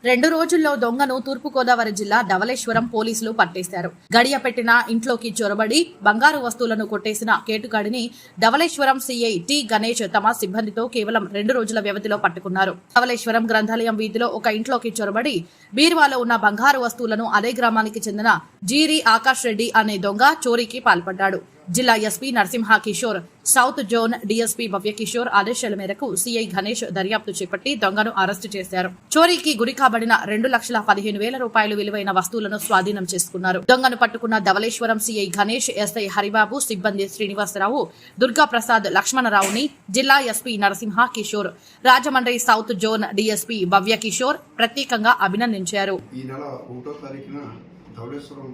2 రోజుల్లో దొంగను తూర్పుగోదావరి జిల్లా ధవళేశ్వరం పోలీసులు పట్టేశారు. గడియ పెట్టిన ఇంట్లోకి చొరబడి బంగారు వస్తువులను కొట్టేసిన కేటుగాడిని ధవళేశ్వరం సీఐ టి గణేష్ తమ సిబ్బందితో కేవలం 2 రోజుల వ్యవధిలో పట్టుకున్నారు. ధవళేశ్వరం గ్రంథాలయం వీధిలో ఒక ఇంట్లోకి చొరబడి బీరువాలో ఉన్న బంగారు వస్తువులను అదే గ్రామానికి చెందిన జీరి ఆకాష్ రెడ్డి అనే దొంగ చోరీకి పాల్పడ్డాడు. జిల్లా SP Narasimha Kishore, south zone DSP Bhavya Kishore ఆదేశాల మేరకు సీఐ గణేష్ దర్యాప్తు చేపట్టి దొంగను అరెస్టు చేశారు. చోరీకి గురి కాబడిన 2,15,000 రూపాయలు విలువైన వస్తువులను స్వాధీనం చేసుకున్నారు. దొంగను పట్టుకున్న ధవళేశ్వరం సీఐ గణేష్, ఎస్ఐ హరిబాబు, సిబ్బంది శ్రీనివాసరావు, దుర్గాప్రసాద్, లక్ష్మణరావుని జిల్లా SP Narasimha Kishore, Rajahmundry south zone DSP Bhavya Kishore ప్రత్యేకంగా అభినందించారు. ఈ నెల 1వ తారీఖున ధవళేశ్వరం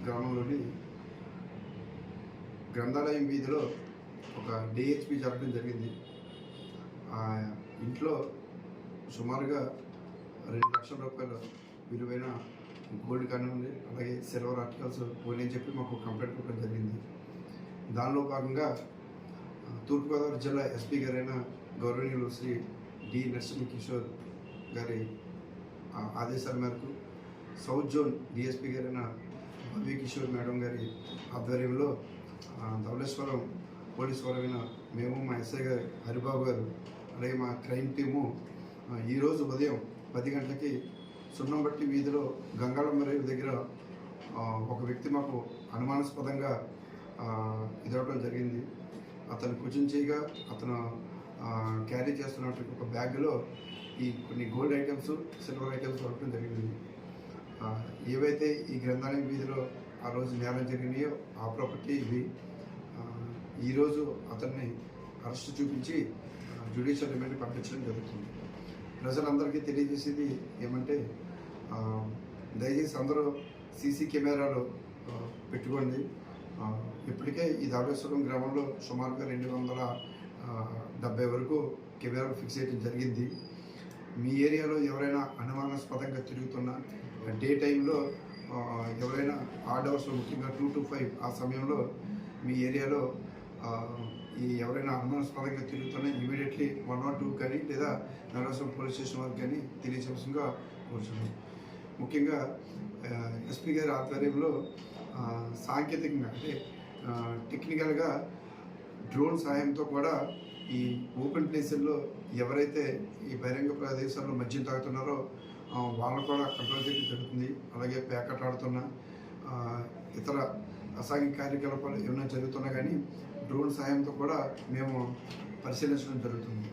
గ్రామంలోని గ్రంథాలయం వీధిలో ఒక డిహెచ్పి జరగడం జరిగింది. ఆ ఇంట్లో సుమారుగా 2 లక్షల రూపాయల విలువైన గోల్డ్ కానివ్వండి, అలాగే సిల్వర్ ఆర్టికల్స్ పోయినని చెప్పి మాకు కంప్లైంట్ ఇవ్వడం జరిగింది. దానిలో భాగంగా తూర్పుగోదావరి జిల్లా ఎస్పీ గారైన గౌరవనీయులు శ్రీ డి నరసింహ కిషోర్ గారి ఆదేశాల మేరకు సౌత్ జోన్ డిఎస్పీ గారైన భవ్య కిషోర్ మేడం గారి ఆధ్వర్యంలో ధవళేశ్వరం పోలీసు వారైన మేము, మా ఎస్ఐ గారు హరిబాబు గారు, అలాగే మా క్రైమ్ టీము ఈరోజు ఉదయం 10 గంటలకి సున్నంబట్టి వీధిలో గంగాళమ్మ రేవు దగ్గర ఒక వ్యక్తి మాకు అనుమానాస్పదంగా ఎదురవడం జరిగింది. అతను క్వశ్చన్ చేయగా అతను క్యారీ చేస్తున్నటువంటి ఒక బ్యాగ్లో ఈ కొన్ని గోల్డ్ ఐటమ్స్, సిల్వర్ ఐటమ్స్ దొరకడం జరిగింది. ఏవైతే ఈ గ్రంథాలయం వీధిలో ఆ రోజు నేరం జరిగినాయో ఆ ప్రాపర్టీ ఇది. ఈరోజు అతన్ని అరెస్ట్ చూపించి జ్యుడిషియల్ రిమాండ్కి పంపించడం జరుగుతుంది. ప్రజలందరికీ తెలియజేసేది ఏమంటే, దయచేసి అందరూ సీసీ కెమెరాలు పెట్టుకోండి. ఇప్పటికే ఈ ధవళేశ్వరం గ్రామంలో సుమారుగా 270 వరకు కెమెరాలు ఫిక్స్ చేయడం జరిగింది. మీ ఏరియాలో ఎవరైనా అనుమానాస్పదంగా తిరుగుతున్నా, డే టైంలో ఎవరైనా ఆడ్ అవర్స్లో ముఖ్యంగా 2 to 5 ఆ సమయంలో మీ ఏరియాలో ఎవరైనా అనుమానాస్పదంగా తిరుగుతున్నా ఇమీడియట్లీ 102 కానీ లేదా ధవళేశ్వరం పోలీస్ స్టేషన్ వారికి కానీ తెలియచేవలసిందిగా కోరుచున్నాం. ముఖ్యంగా ఎస్పీ గారి ఆధ్వర్యంలో సాంకేతికంగా అంటే టెక్నికల్గా డ్రోన్ సహాయంతో కూడా ఈ ఓపెన్ ప్లేసుల్లో ఎవరైతే ఈ బహిరంగ ప్రదేశాల్లో మద్యం తాగుతున్నారో వాళ్ళకు కూడా కంట్రోల్ చేయడం జరుగుతుంది. అలాగే ప్యాకెట్ ఆడుతున్న ఇతర అసాంఘిక కార్యకలాపాలు ఏమైనా జరుగుతున్నా కానీ డ్రోన్ సహాయంతో కూడా మేము పరిశీలించడం జరుగుతుంది.